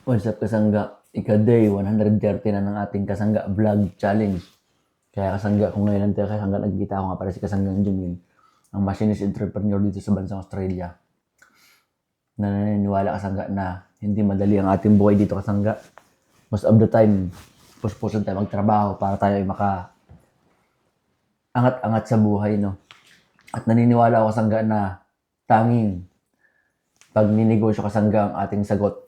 What's up kasangga? Ika-day 130 na ng ating kasangga vlog challenge. Kaya kasangga kung ngayon lang tayo kasangga nagkita ako nga para si kasanggang Jungin, ang machinist entrepreneur dito sa bansang Australia. Naniniwala kasangga na hindi madali ang ating buhay dito kasangga. Most of the time, puspusan tayo magtrabaho para tayo ay angat-angat sa buhay, no? At naniniwala ako kasangga na tanging pag ninegosyo kasangga ang ating sagot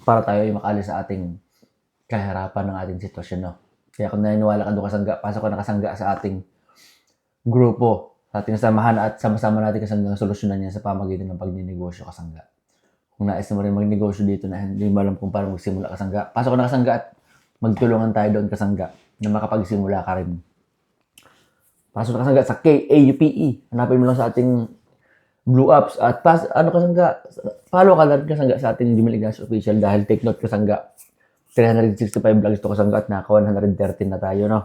para tayo ay makaalis sa ating kahirapan ng ating sitwasyon, no? Kaya kung naniniwala ka doon kasangga, pasok ka na kasangga sa ating grupo, sa ating samahan at sama-sama natin kasanggang solusyonan yan sa pamagitan ng pagninegosyo kasangga. Kung nais mo rin magnegosyo dito na hindi mo alam kung paano magsimula kasangga, pasok ka na kasangga at magtulungan tayo doon kasangga na makapagsimula ka rin. Pasok na kasangga sa KAUPE. Hanapin mo lang sa ating Blue Apps at kasangga, follow ka na rin kasangga sa ating Jimmy Ignacio Official dahil take note kasangga, 365 vlogs ito kasangga at naka 113 na tayo, no?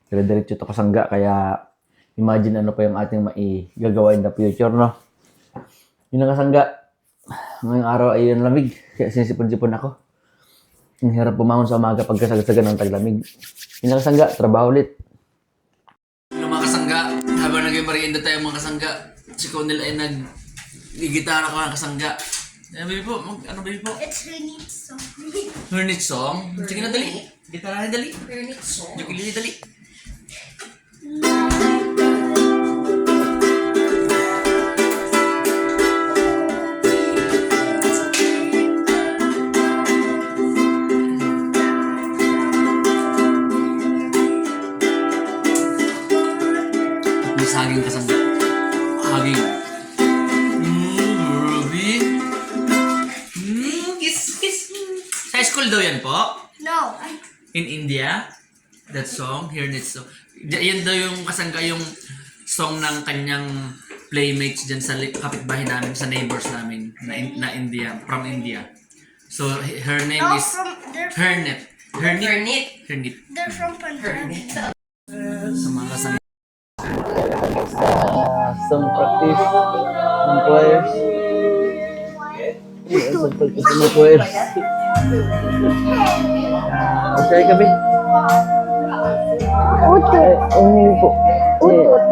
Dire-diretso ito kasangga, kaya imagine ano pa yung ating maigagawa in the future, no? Yun ang kasangga. Ngayong araw ay yung lamig, kaya sinisipon-sipon ako. Ang hirap pumangon sa umaga pagkasagsagan ng taglamig. Yun ang kasangga, trabaho ulit. Yung mga kasangga, habang nag-merienda tayo mga kasangga, si Conel ay nag-gitara ko ng kasangga. Baby po, ano baby po? It's Renit song. Hernit song? Sige na, dali. Gitara na, dali. Renit song. Ukulele, dali. May saging kasangga. Saging. Ruby. Kiss. Sa school daw yan po? No. In India? That song? Hernit song. Yan daw yung kasangga yung song ng kanyang playmates dyan sa kapitbahay namin, sa neighbors namin na India, from India. So, her name No, is they're Hernit. Hernit. from Punjab. Sa mga kasangga. Some practice ng players. Some practice ng players. Okay, Gabi? Utot. Utot.